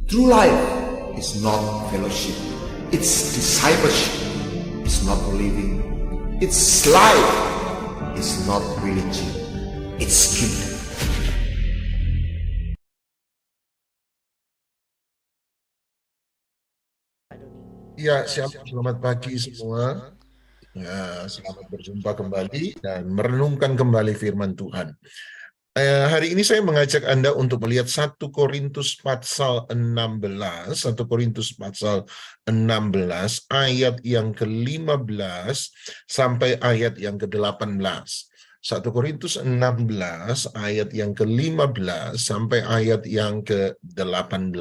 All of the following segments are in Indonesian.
True life is not fellowship, it's discipleship. It's not living, it's life. It's not religion, it's kingdom. Ya, selamat pagi semua. Selamat berjumpa kembali dan merenungkan kembali firman Tuhan. Hari ini saya mengajak Anda untuk melihat 1 Korintus pasal 16, 1 Korintus pasal 16 ayat yang ke-15 sampai ayat yang ke-18. 1 Korintus 16 ayat yang ke-15 sampai ayat yang ke-18.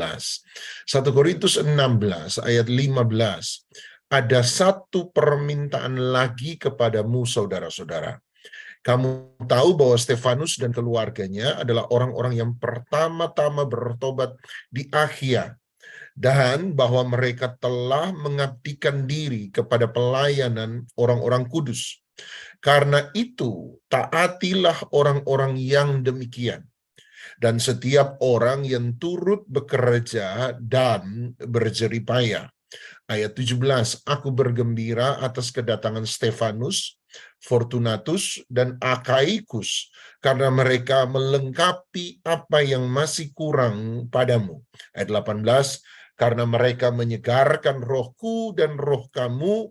1 Korintus 16 ayat 15. Ada satu permintaan lagi kepadamu, saudara-saudara. Kamu tahu bahwa Stefanus dan keluarganya adalah orang-orang yang pertama-tama bertobat di Akhia, dan bahwa mereka telah mengabdikan diri kepada pelayanan orang-orang kudus. Karena itu, taatilah orang-orang yang demikian, dan setiap orang yang turut bekerja dan berjeripaya. Ayat 17, aku bergembira atas kedatangan Stefanus, Fortunatus, dan Akaikus, karena mereka melengkapi apa yang masih kurang padamu. Ayat 18, karena mereka menyegarkan rohku dan roh kamu,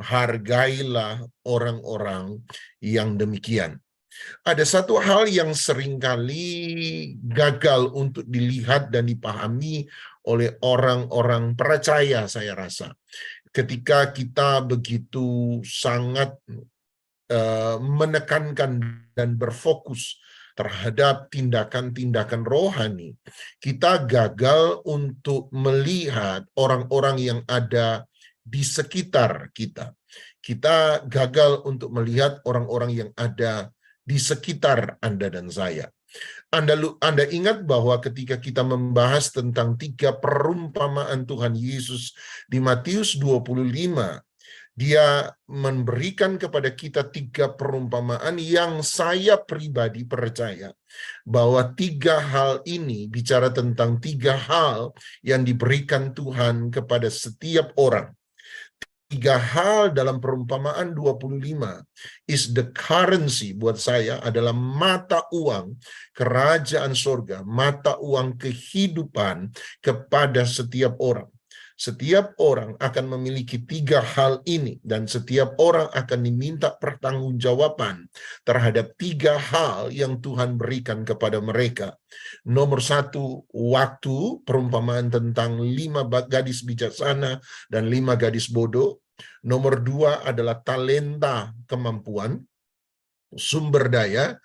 hargailah orang-orang yang demikian. Ada satu hal yang seringkali gagal untuk dilihat dan dipahami oleh orang-orang percaya, saya rasa. Ketika kita begitu sangat menekankan dan berfokus terhadap tindakan-tindakan rohani, kita gagal untuk melihat orang-orang yang ada di sekitar kita. Kita gagal untuk melihat orang-orang yang ada di sekitar Anda dan saya. Anda ingat bahwa ketika kita membahas tentang 3 perumpamaan Tuhan Yesus di Matius 25, dia memberikan kepada kita 3 perumpamaan yang saya pribadi percaya bahwa 3 hal ini bicara tentang 3 hal yang diberikan Tuhan kepada setiap orang. 3 hal dalam perumpamaan 25 is the currency buat saya adalah mata uang kerajaan surga, mata uang kehidupan kepada setiap orang. Setiap orang akan memiliki 3 hal ini, dan setiap orang akan diminta pertanggungjawaban terhadap 3 hal yang Tuhan berikan kepada mereka. Nomor 1, waktu, perumpamaan tentang 5 gadis bijaksana dan 5 gadis bodoh. Nomor 2 adalah talenta, kemampuan, sumber daya,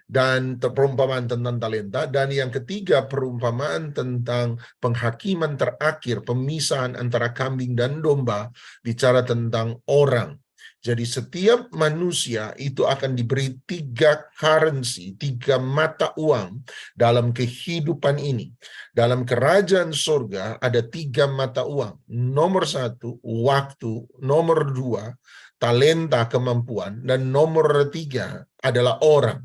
dan perumpamaan tentang talenta. Dan yang ketiga, perumpamaan tentang penghakiman terakhir, pemisahan antara kambing dan domba, bicara tentang orang. Jadi setiap manusia itu akan diberi 3 currency, 3 mata uang dalam kehidupan ini. Dalam kerajaan surga ada 3 mata uang. Nomor 1, waktu. Nomor 2, talenta, kemampuan. Dan nomor 3 adalah orang.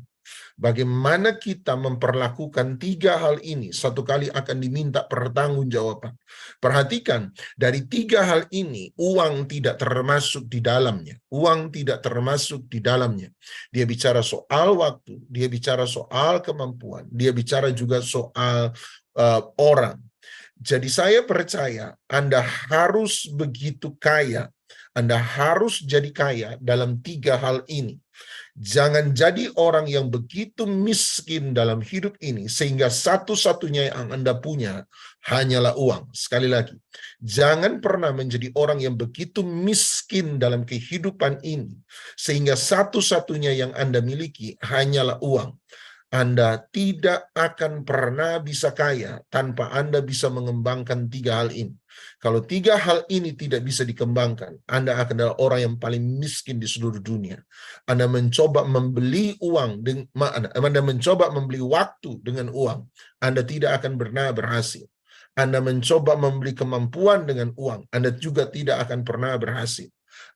Bagaimana kita memperlakukan 3 hal ini, satu kali akan diminta pertanggungjawaban. Perhatikan, dari 3 hal ini, uang tidak termasuk di dalamnya. Uang tidak termasuk di dalamnya. Dia bicara soal waktu, dia bicara soal kemampuan, dia bicara juga soal orang. Jadi saya percaya Anda harus begitu kaya, Anda harus jadi kaya dalam 3 hal ini. Jangan jadi orang yang begitu miskin dalam hidup ini sehingga satu-satunya yang Anda punya hanyalah uang. Sekali lagi, jangan pernah menjadi orang yang begitu miskin dalam kehidupan ini sehingga satu-satunya yang Anda miliki hanyalah uang. Anda tidak akan pernah bisa kaya tanpa Anda bisa mengembangkan 3 hal ini. Kalau 3 hal ini tidak bisa dikembangkan, Anda akan adalah orang yang paling miskin di seluruh dunia. Anda mencoba membeli uang, Anda mencoba membeli waktu dengan uang, Anda tidak akan pernah berhasil. Anda mencoba membeli kemampuan dengan uang, Anda juga tidak akan pernah berhasil.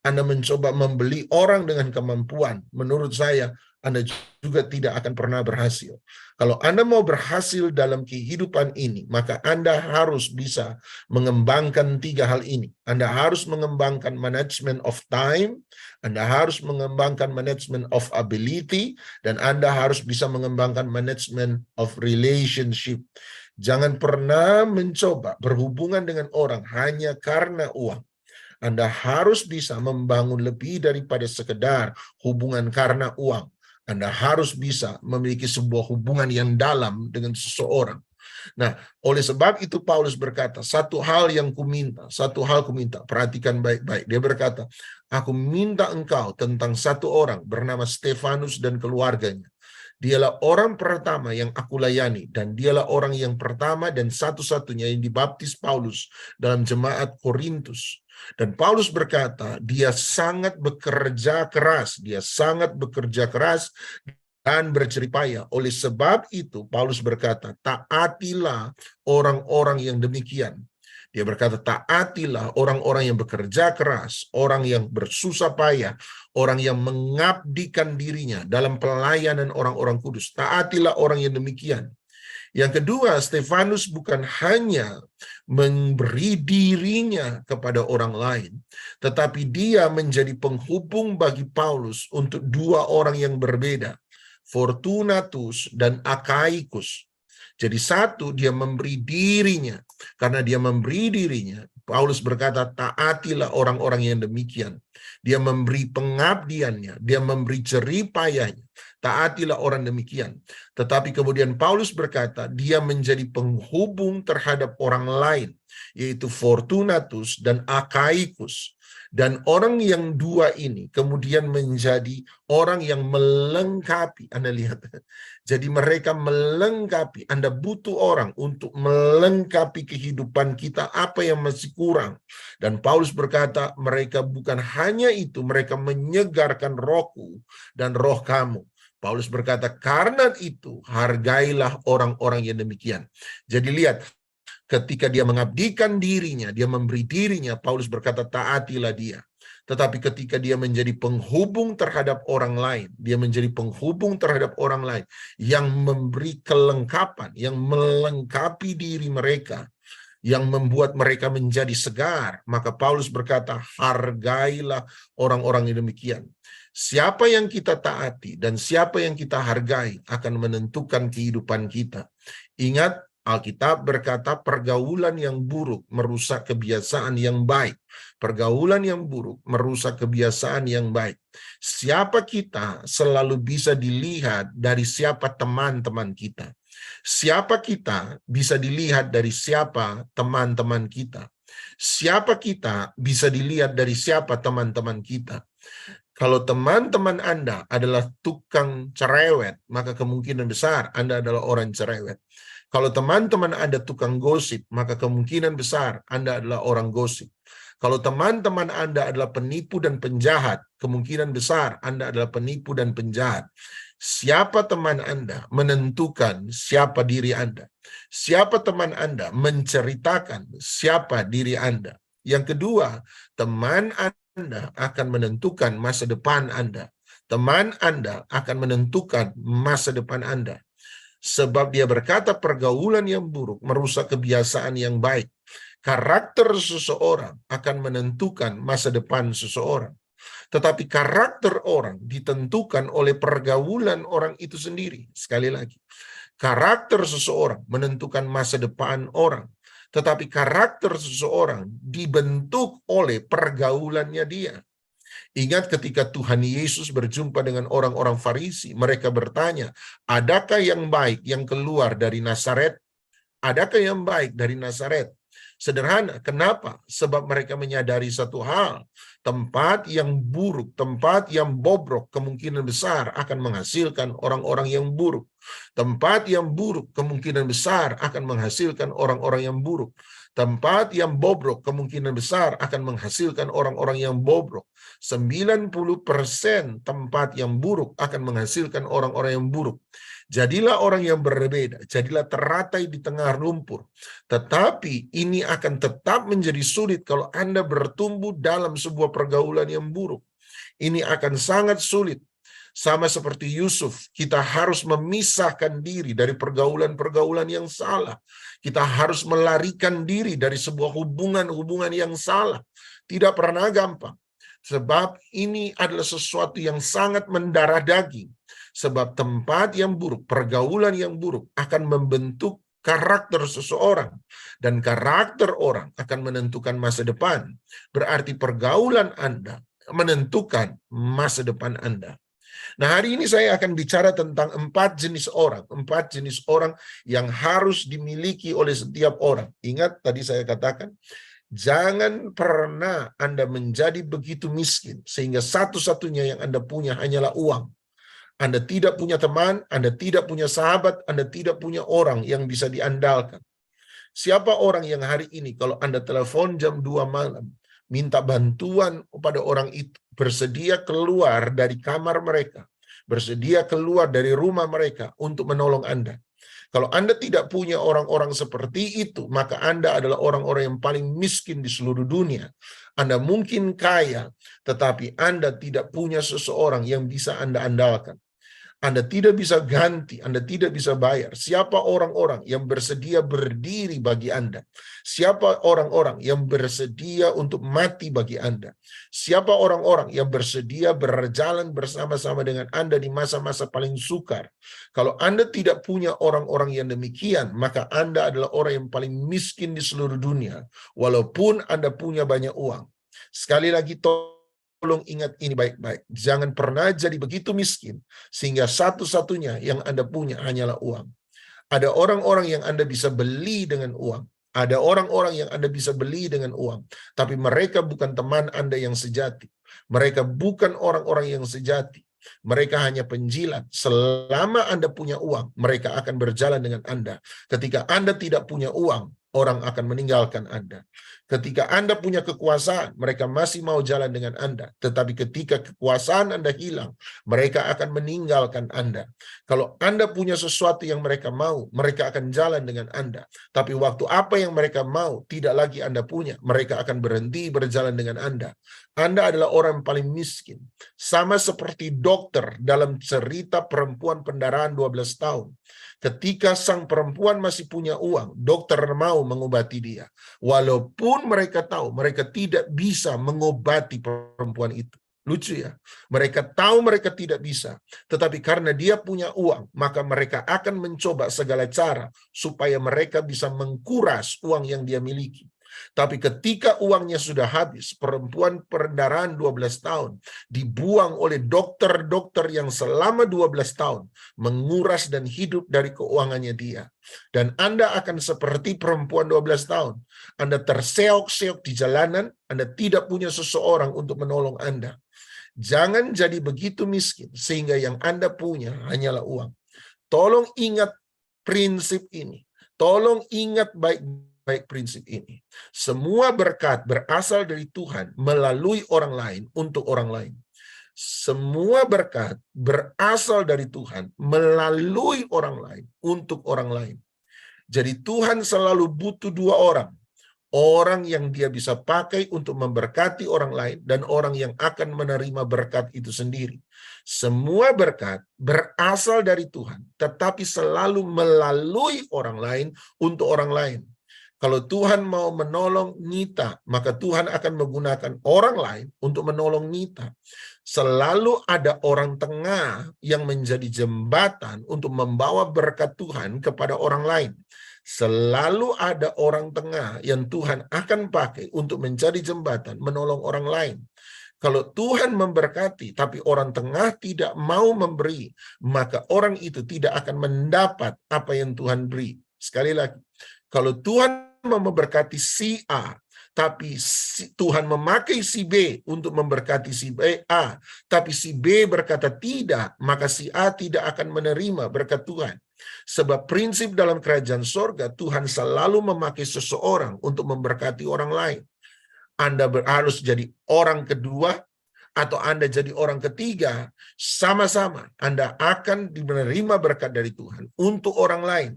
Anda mencoba membeli orang dengan kemampuan, menurut saya Anda juga tidak akan pernah berhasil. Kalau Anda mau berhasil dalam kehidupan ini, maka Anda harus bisa mengembangkan 3 hal ini. Anda harus mengembangkan management of time, Anda harus mengembangkan management of ability, dan Anda harus bisa mengembangkan management of relationship. Jangan pernah mencoba berhubungan dengan orang hanya karena uang. Anda harus bisa membangun lebih daripada sekedar hubungan karena uang. Anda harus bisa memiliki sebuah hubungan yang dalam dengan seseorang. Nah, oleh sebab itu Paulus berkata, satu hal kuminta, perhatikan baik-baik. Dia berkata, aku minta engkau tentang satu orang bernama Stefanus dan keluarganya. Dialah orang pertama yang aku layani, dan dialah orang yang pertama dan satu-satunya yang dibaptis Paulus dalam jemaat Korintus. Dan Paulus berkata, dia sangat bekerja keras dan berjeripaya. Oleh sebab itu, Paulus berkata, taatilah orang-orang yang demikian. Dia berkata, taatilah orang-orang yang bekerja keras, orang yang bersusah payah, orang yang mengabdikan dirinya dalam pelayanan orang-orang kudus. Taatilah orang yang demikian. Yang kedua, Stefanus bukan hanya memberi dirinya kepada orang lain, tetapi dia menjadi penghubung bagi Paulus untuk 2 orang yang berbeda, Fortunatus dan Akaikus. Jadi satu, dia memberi dirinya. Karena dia memberi dirinya, Paulus berkata, taatilah orang-orang yang demikian. Dia memberi pengabdiannya, dia memberi jeripayahnya. Taatilah orang demikian. Tetapi kemudian Paulus berkata, dia menjadi penghubung terhadap orang lain, yaitu Fortunatus dan Akaikus. Dan orang yang 2 ini kemudian menjadi orang yang melengkapi. Anda lihat, jadi mereka melengkapi. Anda butuh orang untuk melengkapi kehidupan kita, apa yang masih kurang. Dan Paulus berkata, mereka bukan hanya itu, mereka menyegarkan rohku dan roh kamu. Paulus berkata, karena itu hargailah orang-orang yang demikian. Jadi lihat, ketika dia mengabdikan dirinya, dia memberi dirinya, Paulus berkata, taatilah dia. Tetapi ketika dia menjadi penghubung terhadap orang lain, dia menjadi penghubung terhadap orang lain yang memberi kelengkapan, yang melengkapi diri mereka, yang membuat mereka menjadi segar, maka Paulus berkata, hargailah orang-orang yang demikian. Siapa yang kita taati dan siapa yang kita hargai akan menentukan kehidupan kita. Ingat, Alkitab berkata pergaulan yang buruk merusak kebiasaan yang baik. Pergaulan yang buruk merusak kebiasaan yang baik. Siapa kita selalu bisa dilihat dari siapa teman-teman kita. Siapa kita bisa dilihat dari siapa teman-teman kita. Siapa kita bisa dilihat dari siapa teman-teman kita. Kalau teman-teman Anda adalah tukang cerewet, maka kemungkinan besar Anda adalah orang cerewet. Kalau teman-teman Anda tukang gosip, maka kemungkinan besar Anda adalah orang gosip. Kalau teman-teman Anda adalah penipu dan penjahat, kemungkinan besar Anda adalah penipu dan penjahat. Siapa teman Anda menentukan siapa diri Anda. Siapa teman Anda menceritakan siapa diri Anda. Yang kedua, teman Anda akan menentukan masa depan Anda. Teman Anda akan menentukan masa depan Anda. Sebab dia berkata pergaulan yang buruk merusak kebiasaan yang baik. Karakter seseorang akan menentukan masa depan seseorang. Tetapi karakter orang ditentukan oleh pergaulan orang itu sendiri. Sekali lagi, karakter seseorang menentukan masa depan orang. Tetapi karakter seseorang dibentuk oleh pergaulannya dia. Ingat ketika Tuhan Yesus berjumpa dengan orang-orang Farisi, mereka bertanya, adakah yang baik yang keluar dari Nazaret? Adakah yang baik dari Nazaret? Sederhana, kenapa? Sebab mereka menyadari satu hal, tempat yang buruk, tempat yang bobrok kemungkinan besar akan menghasilkan orang-orang yang buruk. Tempat yang buruk kemungkinan besar akan menghasilkan orang-orang yang buruk. Tempat yang bobrok kemungkinan besar akan menghasilkan orang-orang yang bobrok. 90% tempat yang buruk akan menghasilkan orang-orang yang buruk. Jadilah orang yang berbeda, jadilah teratai di tengah lumpur. Tetapi ini akan tetap menjadi sulit kalau Anda bertumbuh dalam sebuah pergaulan yang buruk. Ini akan sangat sulit. Sama seperti Yusuf, kita harus memisahkan diri dari pergaulan-pergaulan yang salah. Kita harus melarikan diri dari sebuah hubungan-hubungan yang salah. Tidak pernah gampang. Sebab ini adalah sesuatu yang sangat mendarah daging. Sebab tempat yang buruk, pergaulan yang buruk akan membentuk karakter seseorang. Dan karakter orang akan menentukan masa depan. Berarti pergaulan Anda menentukan masa depan Anda. Nah, hari ini saya akan bicara tentang 4 jenis orang. 4 jenis orang yang harus dimiliki oleh setiap orang. Ingat tadi saya katakan, jangan pernah Anda menjadi begitu miskin sehingga satu-satunya yang Anda punya hanyalah uang. Anda tidak punya teman, Anda tidak punya sahabat, Anda tidak punya orang yang bisa diandalkan. Siapa orang yang hari ini kalau Anda telepon jam 2 malam, minta bantuan kepada orang itu, bersedia keluar dari kamar mereka, bersedia keluar dari rumah mereka untuk menolong Anda. Kalau Anda tidak punya orang-orang seperti itu, maka Anda adalah orang-orang yang paling miskin di seluruh dunia. Anda mungkin kaya, tetapi Anda tidak punya seseorang yang bisa Anda andalkan. Anda tidak bisa ganti, Anda tidak bisa bayar. Siapa orang-orang yang bersedia berdiri bagi Anda? Siapa orang-orang yang bersedia untuk mati bagi Anda? Siapa orang-orang yang bersedia berjalan bersama-sama dengan Anda di masa-masa paling sukar? Kalau Anda tidak punya orang-orang yang demikian, maka Anda adalah orang yang paling miskin di seluruh dunia, walaupun Anda punya banyak uang. Sekali lagi, tolong ingat ini baik-baik. Jangan pernah jadi begitu miskin sehingga satu-satunya yang Anda punya hanyalah uang. Ada orang-orang yang Anda bisa beli dengan uang. Ada orang-orang yang Anda bisa beli dengan uang. Tapi mereka bukan teman Anda yang sejati. Mereka bukan orang-orang yang sejati. Mereka hanya penjilat. Selama Anda punya uang, mereka akan berjalan dengan Anda. Ketika Anda tidak punya uang, orang akan meninggalkan Anda. Ketika Anda punya kekuasaan, mereka masih mau jalan dengan Anda. Tetapi ketika kekuasaan Anda hilang, mereka akan meninggalkan Anda. Kalau Anda punya sesuatu yang mereka mau, mereka akan jalan dengan Anda. Tapi waktu apa yang mereka mau, tidak lagi Anda punya, mereka akan berhenti berjalan dengan Anda. Anda adalah orang yang paling miskin. Sama seperti dokter dalam cerita perempuan pendarahan 12 tahun. Ketika sang perempuan masih punya uang, dokter mau mengobati dia. Walaupun mereka tahu mereka tidak bisa mengobati perempuan itu. Lucu ya, mereka tahu mereka tidak bisa. Tetapi karena dia punya uang, maka mereka akan mencoba segala cara supaya mereka bisa mengkuras uang yang dia miliki. Tapi ketika uangnya sudah habis, perempuan pendarahan 12 tahun dibuang oleh dokter-dokter yang selama 12 tahun menguras dan hidup dari keuangannya dia. Dan Anda akan seperti perempuan 12 tahun. Anda terseok-seok di jalanan, Anda tidak punya seseorang untuk menolong Anda. Jangan jadi begitu miskin sehingga yang Anda punya hanyalah uang. Tolong ingat prinsip ini. Tolong ingat baik-baik prinsip ini. Semua berkat berasal dari Tuhan melalui orang lain untuk orang lain. Semua berkat berasal dari Tuhan melalui orang lain untuk orang lain. Jadi Tuhan selalu butuh 2 orang. Orang yang dia bisa pakai untuk memberkati orang lain dan orang yang akan menerima berkat itu sendiri. Semua berkat berasal dari Tuhan, tetapi selalu melalui orang lain untuk orang lain. Kalau Tuhan mau menolong Nita, maka Tuhan akan menggunakan orang lain untuk menolong Nita. Selalu ada orang tengah yang menjadi jembatan untuk membawa berkat Tuhan kepada orang lain. Selalu ada orang tengah yang Tuhan akan pakai untuk menjadi jembatan menolong orang lain. Kalau Tuhan memberkati, tapi orang tengah tidak mau memberi, maka orang itu tidak akan mendapat apa yang Tuhan beri. Sekali lagi, kalau Tuhan mau memberkati si A, tapi Tuhan memakai si B untuk memberkati si A, tapi si B berkata tidak, maka si A tidak akan menerima berkat Tuhan. Sebab prinsip dalam kerajaan sorga, Tuhan selalu memakai seseorang untuk memberkati orang lain. Anda harus jadi orang kedua, atau Anda jadi orang ketiga, sama-sama Anda akan menerima berkat dari Tuhan untuk orang lain.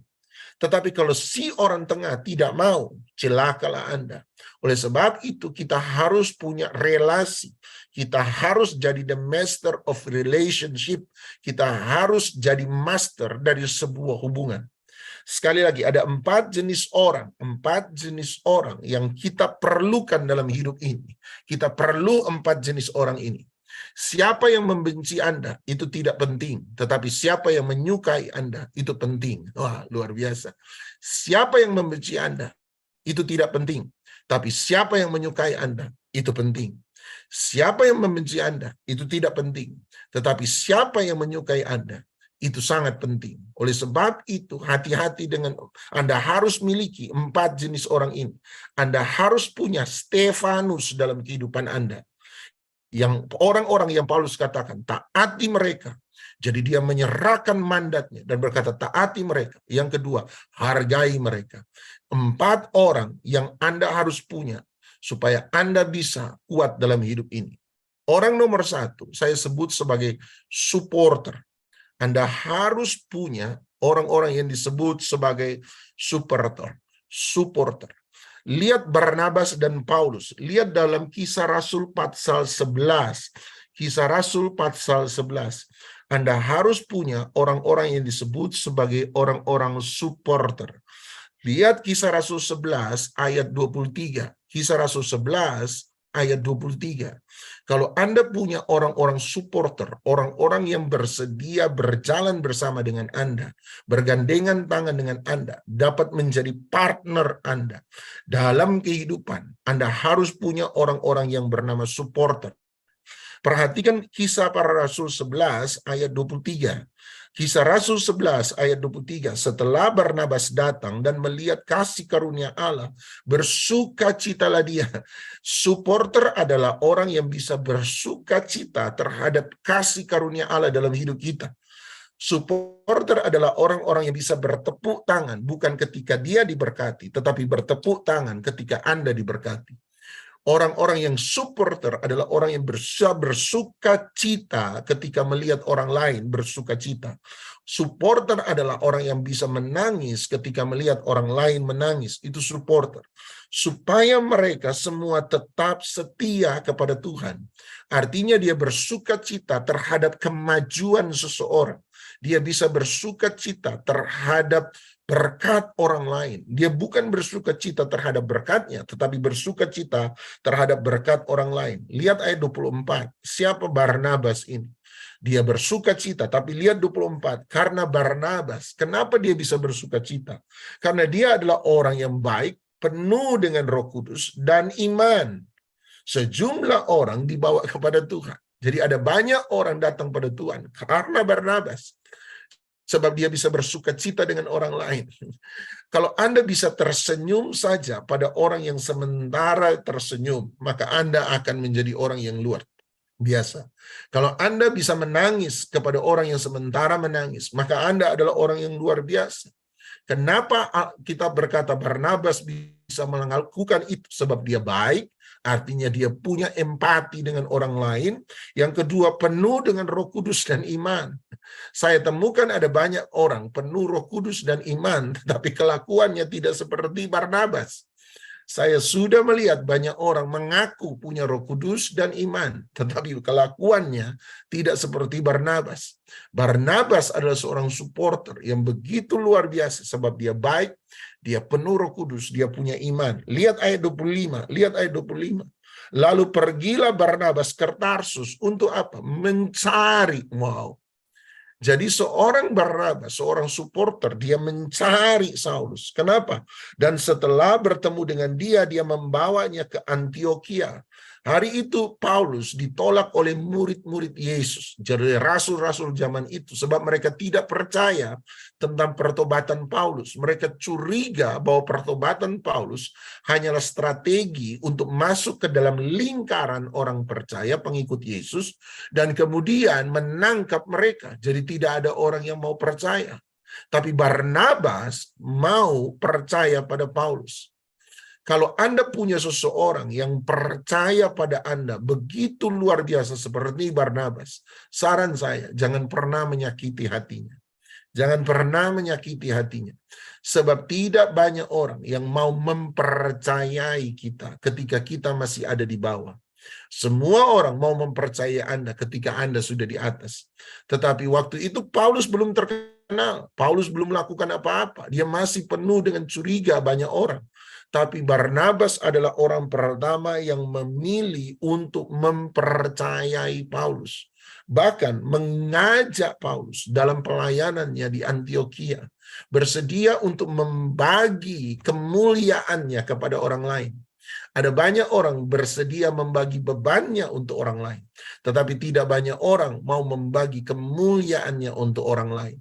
Tetapi kalau si orang tengah tidak mau, celakalah Anda. Oleh sebab itu kita harus punya relasi. Kita harus jadi the master of relationship. Kita harus jadi master dari sebuah hubungan. Sekali lagi, ada 4 jenis orang yang kita perlukan dalam hidup ini. Kita perlu 4 jenis orang ini. Siapa yang membenci Anda, itu tidak penting. Tetapi siapa yang menyukai Anda, itu penting. Wah, luar biasa. Siapa yang membenci Anda, itu tidak penting. Tapi siapa yang menyukai Anda, itu penting. Siapa yang membenci Anda, itu tidak penting. Tetapi siapa yang menyukai Anda, itu sangat penting. Oleh sebab itu, hati-hati dengan Anda harus miliki 4 jenis orang ini. Anda harus punya Stefanus dalam kehidupan Anda. Yang orang-orang yang Paulus katakan, taati mereka. Jadi dia menyerahkan mandatnya dan berkata, taati mereka. Yang kedua, hargai mereka. 4 orang yang Anda harus punya supaya Anda bisa kuat dalam hidup ini. Orang nomor 1, saya sebut sebagai supporter. Anda harus punya orang-orang yang disebut sebagai supporter. Lihat Barnabas dan Paulus. Lihat dalam Kisah Rasul pasal 11. Kisah Rasul pasal 11. Anda harus punya orang-orang yang disebut sebagai orang-orang supporter. Lihat Kisah Rasul 11 ayat 23. Kisah Rasul 11 ayat 23. Kalau Anda punya orang-orang supporter, orang-orang yang bersedia berjalan bersama dengan Anda, bergandengan tangan dengan Anda, dapat menjadi partner Anda dalam kehidupan, Anda harus punya orang-orang yang bernama supporter. Perhatikan Kisah Para Rasul 11 ayat 23. Kisah Rasul 11 ayat 23. Setelah Barnabas datang dan melihat kasih karunia Allah, bersukacitalah dia. Supporter adalah orang yang bisa bersukacita terhadap kasih karunia Allah dalam hidup kita. Supporter adalah orang-orang yang bisa bertepuk tangan, bukan ketika dia diberkati, tetapi bertepuk tangan ketika Anda diberkati. Orang-orang yang supporter adalah orang yang bersuka cita ketika melihat orang lain bersuka cita. Supporter adalah orang yang bisa menangis ketika melihat orang lain menangis. Itu supporter. Supaya mereka semua tetap setia kepada Tuhan. Artinya dia bersuka cita terhadap kemajuan seseorang. Dia bisa bersuka cita terhadap berkat orang lain. Dia bukan bersuka cita terhadap berkatnya, tetapi bersuka cita terhadap berkat orang lain. Lihat ayat 24. Siapa Barnabas ini? Dia bersuka cita, tapi lihat 24. Karena Barnabas, kenapa dia bisa bersuka cita? Karena dia adalah orang yang baik, penuh dengan Roh Kudus dan iman. Sejumlah orang dibawa kepada Tuhan. Jadi ada banyak orang datang pada Tuhan karena Barnabas. Sebab dia bisa bersuka cita dengan orang lain. Kalau Anda bisa tersenyum saja pada orang yang sementara tersenyum, maka Anda akan menjadi orang yang luar biasa. Kalau Anda bisa menangis kepada orang yang sementara menangis, maka Anda adalah orang yang luar biasa. Kenapa kita berkata Barnabas bisa melakukan itu? Sebab dia baik, artinya dia punya empati dengan orang lain. Yang kedua, penuh dengan Roh Kudus dan iman. Saya temukan ada banyak orang penuh Roh Kudus dan iman, tetapi kelakuannya tidak seperti Barnabas. Saya sudah melihat banyak orang mengaku punya Roh Kudus dan iman, tetapi kelakuannya tidak seperti Barnabas. Barnabas adalah seorang supporter yang begitu luar biasa sebab dia baik, dia penuh Roh Kudus, dia punya iman. Lihat ayat 25, lihat ayat 25. Lalu pergilah Barnabas ke Tarsus untuk apa? Mencari. Wow. Jadi seorang Barnabas, seorang supporter, dia mencari Saulus. Kenapa? Dan setelah bertemu dengan dia, dia membawanya ke Antioquia. Hari itu Paulus ditolak oleh murid-murid Yesus, jadi rasul-rasul zaman itu, sebab mereka tidak percaya tentang pertobatan Paulus. Mereka curiga bahwa pertobatan Paulus hanyalah strategi untuk masuk ke dalam lingkaran orang percaya, pengikut Yesus, dan kemudian menangkap mereka. Jadi tidak ada orang yang mau percaya. Tapi Barnabas mau percaya pada Paulus. Kalau Anda punya seseorang yang percaya pada Anda begitu luar biasa seperti Barnabas, saran saya, jangan pernah menyakiti hatinya. Jangan pernah menyakiti hatinya. Sebab tidak banyak orang yang mau mempercayai kita ketika kita masih ada di bawah. Semua orang mau mempercayai Anda ketika Anda sudah di atas. Tetapi waktu itu Paulus belum terkenal. Paulus belum melakukan apa-apa. Dia masih penuh dengan curiga banyak orang. Tapi Barnabas adalah orang pertama yang memilih untuk mempercayai Paulus. Bahkan mengajak Paulus dalam pelayanannya di Antiokhia. Bersedia untuk membagi kemuliaannya kepada orang lain. Ada banyak orang bersedia membagi bebannya untuk orang lain. Tetapi tidak banyak orang mau membagi kemuliaannya untuk orang lain.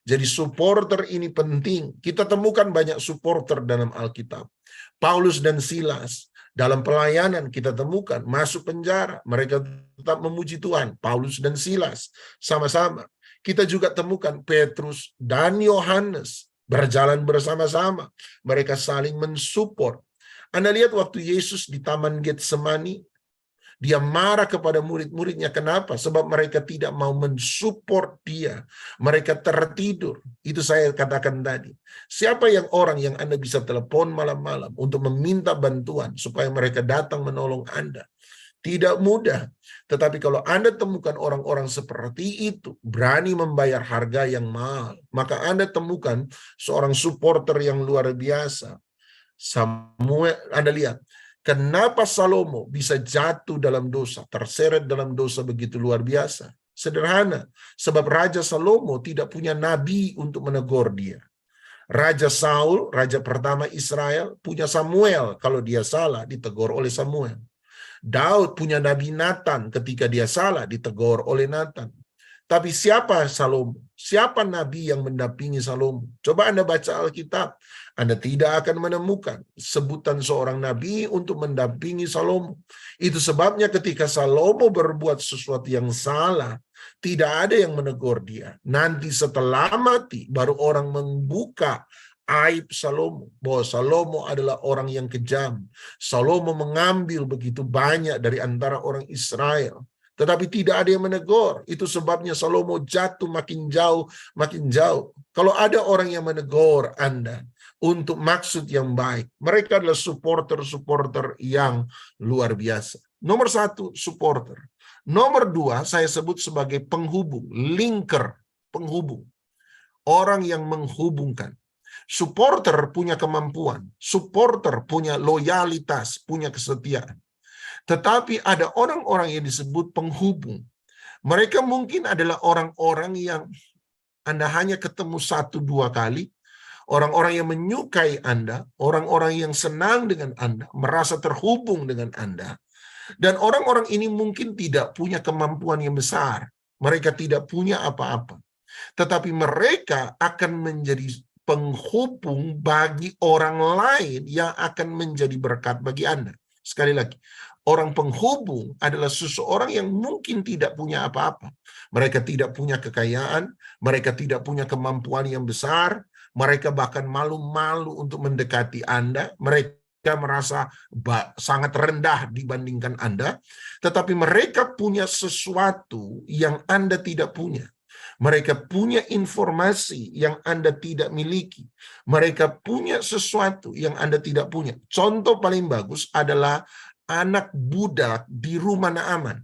Jadi supporter ini penting. Kita temukan banyak supporter dalam Alkitab. Paulus dan Silas dalam pelayanan kita temukan masuk penjara. Mereka tetap memuji Tuhan. Paulus dan Silas sama-sama. Kita juga temukan Petrus dan Yohanes berjalan bersama-sama. Mereka saling mensupport. Anda lihat waktu Yesus di Taman Getsemani, dia marah kepada murid-muridnya. Kenapa? Sebab mereka tidak mau mensupport dia. Mereka tertidur. Itu saya katakan tadi. Siapa orang yang Anda bisa telepon malam-malam untuk meminta bantuan supaya mereka datang menolong Anda? Tidak mudah. Tetapi kalau Anda temukan orang-orang seperti itu, berani membayar harga yang mahal, maka Anda temukan seorang supporter yang luar biasa. Samuel, Anda lihat, kenapa Salomo bisa jatuh dalam dosa, terseret dalam dosa begitu luar biasa? Sederhana, sebab Raja Salomo tidak punya nabi untuk menegur dia. Raja Saul, raja pertama Israel, punya Samuel. Kalau dia salah, ditegur oleh Samuel. Daud punya Nabi Nathan, ketika dia salah, ditegur oleh Nathan. Tapi siapa Salomo? Siapa nabi yang mendampingi Salomo? Coba Anda baca Alkitab. Anda tidak akan menemukan sebutan seorang nabi untuk mendampingi Salomo. Itu sebabnya ketika Salomo berbuat sesuatu yang salah, tidak ada yang menegur dia. Nanti setelah mati, baru orang membuka aib Salomo, bahwa Salomo adalah orang yang kejam. Salomo mengambil begitu banyak dari antara orang Israel. Tetapi tidak ada yang menegur. Itu sebabnya Salomo jatuh makin jauh, makin jauh. Kalau ada orang yang menegur Anda untuk maksud yang baik, mereka adalah supporter-supporter yang luar biasa. Nomor 1, supporter. Nomor 2, saya sebut sebagai penghubung, linker, penghubung. Orang yang menghubungkan. Supporter punya kemampuan, supporter punya loyalitas, punya kesetiaan. Tetapi ada orang-orang yang disebut penghubung. Mereka mungkin adalah orang-orang yang Anda hanya ketemu 1-2 kali, orang-orang yang menyukai Anda, orang-orang yang senang dengan Anda, merasa terhubung dengan Anda. Dan orang-orang ini mungkin tidak punya kemampuan yang besar. Mereka tidak punya apa-apa. Tetapi mereka akan menjadi penghubung bagi orang lain yang akan menjadi berkat bagi Anda. Sekali lagi, orang penghubung adalah seseorang yang mungkin tidak punya apa-apa. Mereka tidak punya kekayaan, mereka tidak punya kemampuan yang besar, mereka bahkan malu-malu untuk mendekati Anda, mereka merasa sangat rendah dibandingkan Anda, tetapi mereka punya sesuatu yang Anda tidak punya. Mereka punya informasi yang Anda tidak miliki. Mereka punya sesuatu yang Anda tidak punya. Contoh paling bagus adalah anak budak di rumah Naaman.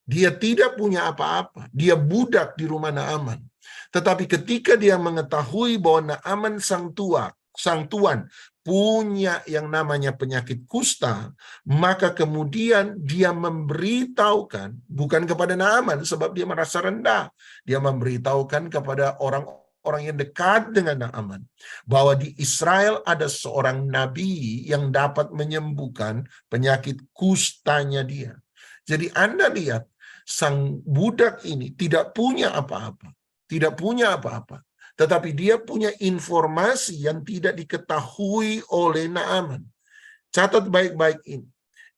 Dia tidak punya apa-apa. Dia budak di rumah Naaman. Tetapi ketika dia mengetahui bahwa Naaman sang tuan punya yang namanya penyakit kusta, maka kemudian dia memberitahukan, bukan kepada Naaman sebab dia merasa rendah, dia memberitahukan kepada orang-orang yang dekat dengan Naaman, bahwa di Israel ada seorang nabi yang dapat menyembuhkan penyakit kustanya dia. Jadi Anda lihat, sang budak ini tidak punya apa-apa, tidak punya apa-apa. Tetapi dia punya informasi yang tidak diketahui oleh Naaman. Catat baik-baik ini.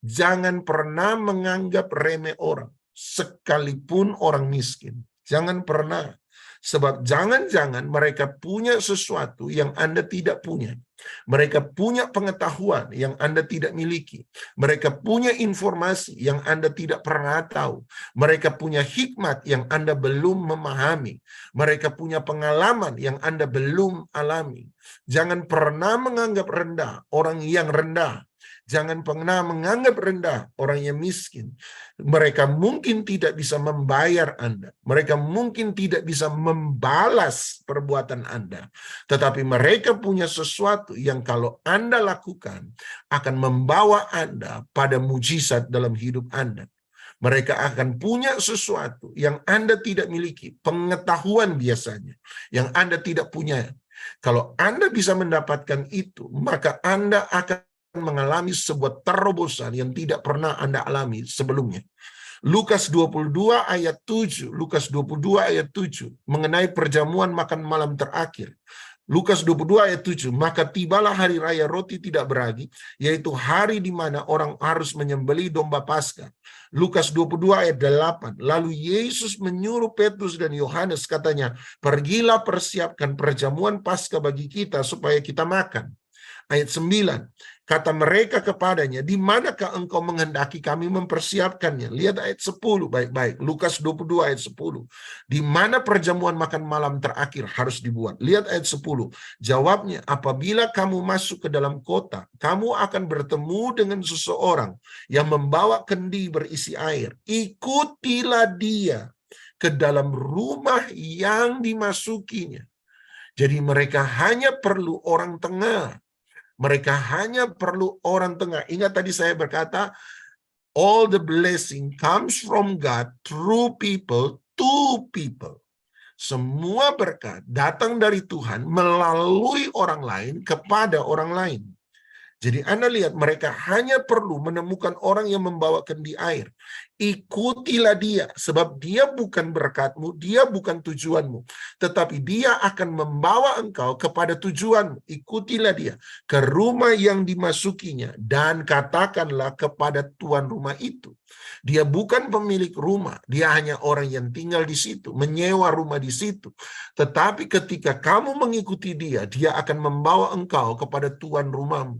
Jangan pernah menganggap remeh orang, sekalipun orang miskin. Jangan pernah. Sebab jangan-jangan mereka punya sesuatu yang Anda tidak punya. Mereka punya pengetahuan yang Anda tidak miliki. Mereka punya informasi yang Anda tidak pernah tahu. Mereka punya hikmat yang Anda belum memahami. Mereka punya pengalaman yang Anda belum alami. Jangan pernah menganggap rendah orang yang rendah. Jangan pernah menganggap rendah orang yang miskin. Mereka mungkin tidak bisa membayar Anda. Mereka mungkin tidak bisa membalas perbuatan Anda. Tetapi mereka punya sesuatu yang kalau Anda lakukan akan membawa Anda pada mujizat dalam hidup Anda. Mereka akan punya sesuatu yang Anda tidak miliki. Pengetahuan biasanya yang Anda tidak punya. Kalau Anda bisa mendapatkan itu, maka Anda akan mengalami sebuah terobosan yang tidak pernah Anda alami sebelumnya. Lukas 22 ayat 7, Lukas 22 ayat 7 mengenai perjamuan makan malam terakhir. Lukas 22 ayat 7, maka tibalah hari raya roti tidak beragi, yaitu hari di mana orang harus menyembelih domba Paskah. Lukas 22 ayat 8, lalu Yesus menyuruh Petrus dan Yohanes, katanya, pergilah persiapkan perjamuan Paskah bagi kita supaya kita makan. Ayat 9, kata mereka kepadanya, di manakah engkau menghendaki kami mempersiapkannya? Lihat ayat 10 baik-baik. Lukas 22 ayat 10. Di mana perjamuan makan malam terakhir harus dibuat? Lihat ayat 10. Jawabnya, apabila kamu masuk ke dalam kota, kamu akan bertemu dengan seseorang yang membawa kendi berisi air. Ikutilah dia ke dalam rumah yang dimasukinya. Jadi mereka hanya perlu orang tengah. Mereka hanya perlu orang tengah. Ingat tadi saya berkata, all the blessing comes from God through people to people. Semua berkat datang dari Tuhan melalui orang lain kepada orang lain. Jadi Anda lihat, mereka hanya perlu menemukan orang yang membawa kendi air. Ikutilah dia, sebab dia bukan berkatmu, dia bukan tujuanmu. Tetapi dia akan membawa engkau kepada tujuanmu. Ikutilah dia ke rumah yang dimasukinya dan katakanlah kepada tuan rumah itu. Dia bukan pemilik rumah, dia hanya orang yang tinggal di situ, menyewa rumah di situ. Tetapi ketika kamu mengikuti dia, dia akan membawa engkau kepada tuan rumahmu.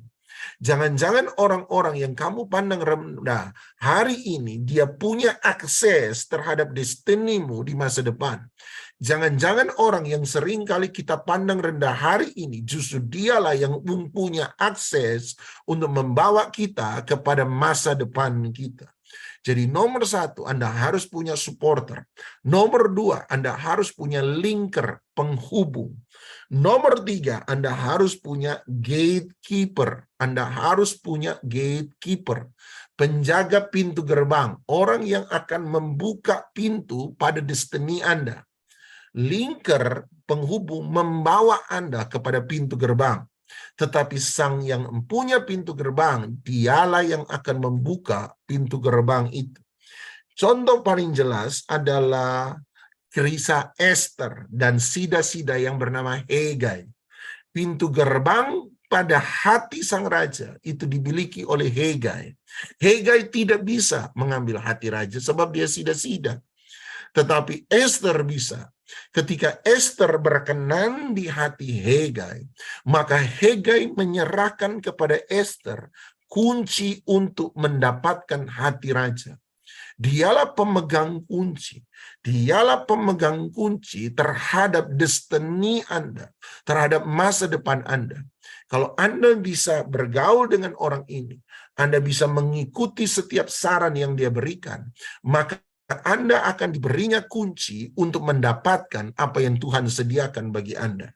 Jangan-jangan orang-orang yang kamu pandang rendah hari ini dia punya akses terhadap destinimu di masa depan. Jangan-jangan orang yang sering kali kita pandang rendah hari ini justru dialah yang mempunyai akses untuk membawa kita kepada masa depan kita. Jadi nomor 1, Anda harus punya supporter. Nomor 2, Anda harus punya linker, penghubung. Nomor 3, Anda harus punya gatekeeper. Anda harus punya gatekeeper. Penjaga pintu gerbang. Orang yang akan membuka pintu pada destiny Anda. Linker, penghubung, membawa Anda kepada pintu gerbang. Tetapi sang yang mempunyai pintu gerbang, dialah yang akan membuka pintu gerbang itu. Contoh paling jelas adalah kisah Esther dan sida-sida yang bernama Hegai. Pintu gerbang pada hati sang raja itu dimiliki oleh Hegai. Hegai tidak bisa mengambil hati raja sebab dia sida-sida. Tetapi Esther bisa. Ketika Esther berkenan di hati Hegai, maka Hegai menyerahkan kepada Esther kunci untuk mendapatkan hati raja. Dialah pemegang kunci. Dialah pemegang kunci terhadap destiny Anda, terhadap masa depan Anda. Kalau Anda bisa bergaul dengan orang ini, Anda bisa mengikuti setiap saran yang dia berikan, maka Anda akan diberinya kunci untuk mendapatkan apa yang Tuhan sediakan bagi Anda.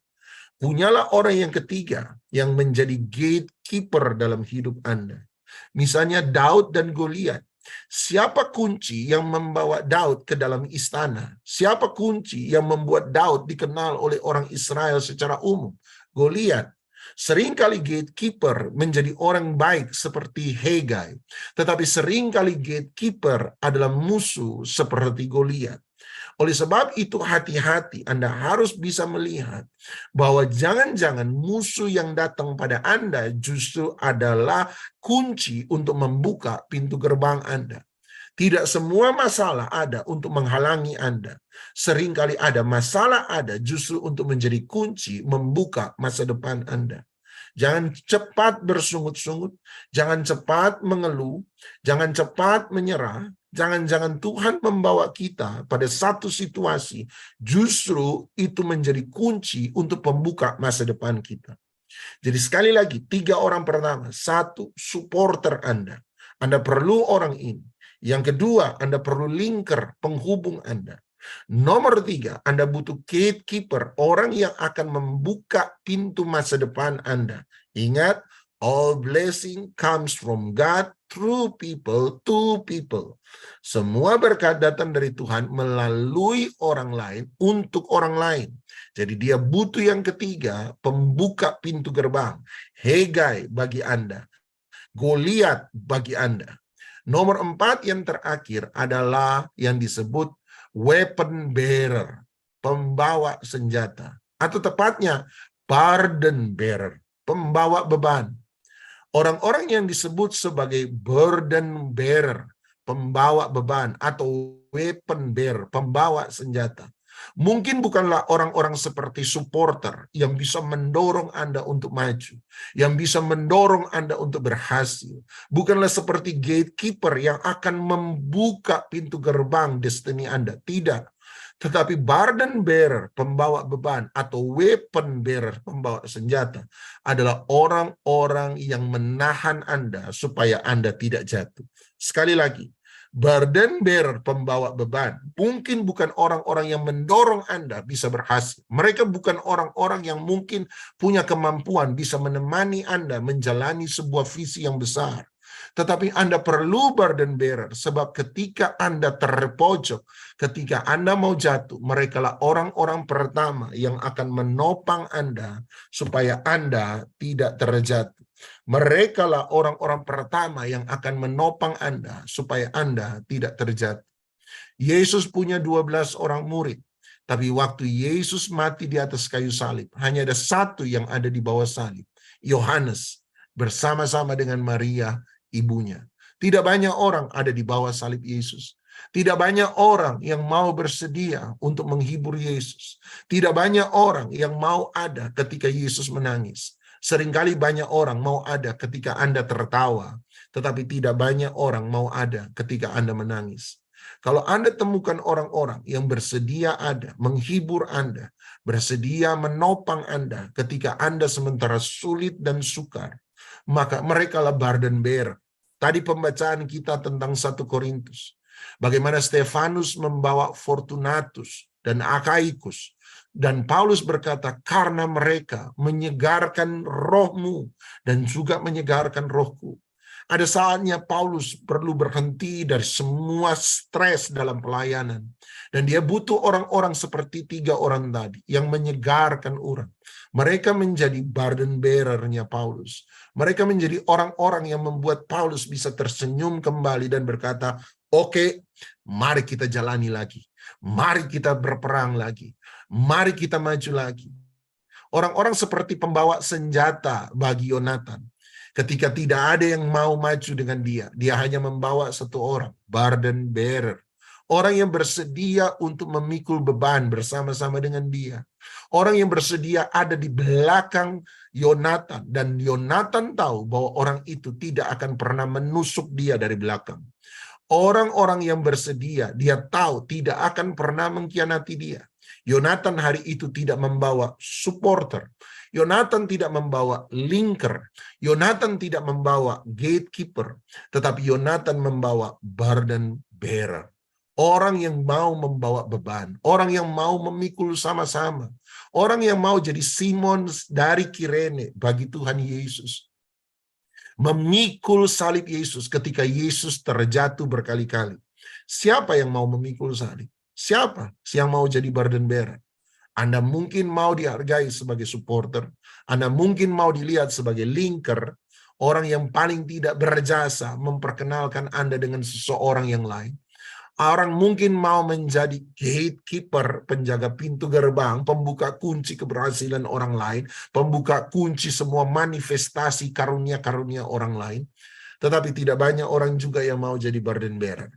Punyalah orang yang ketiga yang menjadi gatekeeper dalam hidup Anda. Misalnya Daud dan Goliat. Siapa kunci yang membawa Daud ke dalam istana? Siapa kunci yang membuat Daud dikenal oleh orang Israel secara umum? Goliat. Seringkali gatekeeper menjadi orang baik seperti Hegai, tetapi seringkali gatekeeper adalah musuh seperti Goliat. Oleh sebab itu hati-hati, Anda harus bisa melihat bahwa jangan-jangan musuh yang datang pada Anda justru adalah kunci untuk membuka pintu gerbang Anda. Tidak semua masalah ada untuk menghalangi Anda. Seringkali ada masalah ada justru untuk menjadi kunci membuka masa depan Anda. Jangan cepat bersungut-sungut, jangan cepat mengeluh, jangan cepat menyerah. Jangan-jangan Tuhan membawa kita pada satu situasi, justru itu menjadi kunci untuk pembuka masa depan kita. Jadi sekali lagi, 3 orang pertama. 1, supporter Anda. Anda perlu orang ini. Yang kedua, Anda perlu linker, penghubung Anda. Nomor 3, Anda butuh gatekeeper, orang yang akan membuka pintu masa depan Anda. Ingat, all blessing comes from God through people to people. Semua berkat datang dari Tuhan melalui orang lain untuk orang lain. Jadi dia butuh yang ketiga, pembuka pintu gerbang. Hegai bagi Anda. Goliat bagi Anda. Nomor 4 yang terakhir adalah yang disebut weapon bearer, pembawa senjata. Atau tepatnya burden bearer, pembawa beban. Orang-orang yang disebut sebagai burden bearer, pembawa beban, atau weapon bearer, pembawa senjata. Mungkin bukanlah orang-orang seperti supporter yang bisa mendorong Anda untuk maju, yang bisa mendorong Anda untuk berhasil. Bukanlah seperti gatekeeper yang akan membuka pintu gerbang destiny Anda. Tidak. Tetapi burden bearer, pembawa beban, atau weapon bearer, pembawa senjata, adalah orang-orang yang menahan Anda supaya Anda tidak jatuh. Sekali lagi, burden bearer, pembawa beban, mungkin bukan orang-orang yang mendorong Anda bisa berhasil. Mereka bukan orang-orang yang mungkin punya kemampuan bisa menemani Anda menjalani sebuah visi yang besar. Tetapi Anda perlu burden bearer, sebab ketika Anda terpojok, ketika Anda mau jatuh, merekalah orang-orang pertama yang akan menopang Anda supaya Anda tidak terjatuh. Merekalah orang-orang pertama yang akan menopang Anda supaya Anda tidak terjatuh. Yesus punya 12 orang murid, tapi waktu Yesus mati di atas kayu salib, hanya ada satu yang ada di bawah salib, Yohanes, bersama-sama dengan Maria, ibunya. Tidak banyak orang ada di bawah salib Yesus. Tidak banyak orang yang mau bersedia untuk menghibur Yesus. Tidak banyak orang yang mau ada ketika Yesus menangis. Seringkali banyak orang mau ada ketika Anda tertawa, tetapi tidak banyak orang mau ada ketika Anda menangis. Kalau Anda temukan orang-orang yang bersedia ada, menghibur Anda, bersedia menopang Anda ketika Anda sementara sulit dan sukar, maka merekalah burden bearer. Tadi pembacaan kita tentang 1 Korintus. Bagaimana Stefanus membawa Fortunatus dan Akaikus. Dan Paulus berkata, karena mereka menyegarkan rohmu dan juga menyegarkan rohku. Ada saatnya Paulus perlu berhenti dari semua stres dalam pelayanan. Dan dia butuh orang-orang seperti 3 orang tadi yang menyegarkan orang. Mereka menjadi burden bearer-nya Paulus. Mereka menjadi orang-orang yang membuat Paulus bisa tersenyum kembali dan berkata, oke, mari kita jalani lagi. Mari kita berperang lagi. Mari kita maju lagi. Orang-orang seperti pembawa senjata bagi Yonatan. Ketika tidak ada yang mau maju dengan dia, dia hanya membawa 1 orang, burden bearer. Orang yang bersedia untuk memikul beban bersama-sama dengan dia. Orang yang bersedia ada di belakang Yonatan. Dan Yonatan tahu bahwa orang itu tidak akan pernah menusuk dia dari belakang. Orang-orang yang bersedia, dia tahu tidak akan pernah mengkhianati dia. Yonatan hari itu tidak membawa supporter. Yonatan tidak membawa linker. Yonatan tidak membawa gatekeeper. Tetapi Yonatan membawa burden bearer. Orang yang mau membawa beban. Orang yang mau memikul sama-sama. Orang yang mau jadi Simon dari Kirene bagi Tuhan Yesus. Memikul salib Yesus ketika Yesus terjatuh berkali-kali. Siapa yang mau memikul salib? Siapa yang mau jadi burden bearer? Anda mungkin mau dihargai sebagai supporter. Anda mungkin mau dilihat sebagai linker. Orang yang paling tidak berjasa memperkenalkan Anda dengan seseorang yang lain. Orang mungkin mau menjadi gatekeeper, penjaga pintu gerbang, pembuka kunci keberhasilan orang lain, pembuka kunci semua manifestasi karunia-karunia orang lain. Tetapi tidak banyak orang juga yang mau jadi burden bearer.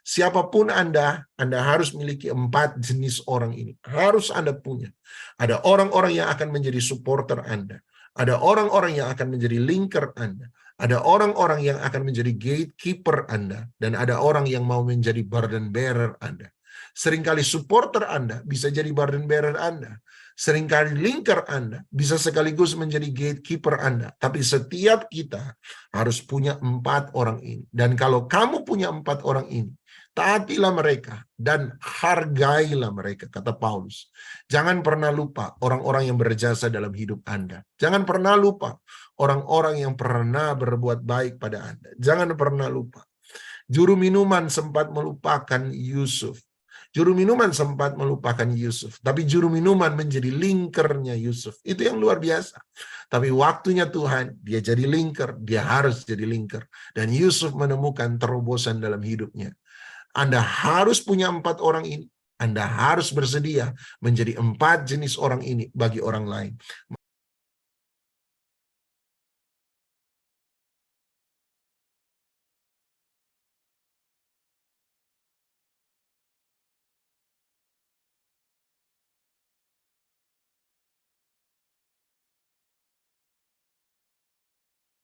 Siapapun Anda harus miliki 4 jenis orang ini. Harus Anda punya. Ada orang-orang yang akan menjadi supporter Anda. Ada orang-orang yang akan menjadi linker Anda. Ada orang-orang yang akan menjadi gatekeeper Anda. Dan ada orang yang mau menjadi burden bearer Anda. Seringkali supporter Anda bisa jadi burden bearer Anda. Seringkali linker Anda bisa sekaligus menjadi gatekeeper Anda. Tapi setiap kita harus punya 4 orang ini. Dan kalau kamu punya 4 orang ini, taatilah mereka dan hargailah mereka, kata Paulus. Jangan pernah lupa orang-orang yang berjasa dalam hidup Anda. Jangan pernah lupa orang-orang yang pernah berbuat baik pada Anda. Jangan pernah lupa. Juru minuman sempat melupakan Yusuf. Juru minuman sempat melupakan Yusuf. Tapi juru minuman menjadi linkernya Yusuf. Itu yang luar biasa. Tapi waktunya Tuhan, dia jadi linker. Dia harus jadi linker. Dan Yusuf menemukan terobosan dalam hidupnya. Anda harus punya 4 orang ini. Anda harus bersedia menjadi 4 jenis orang ini bagi orang lain.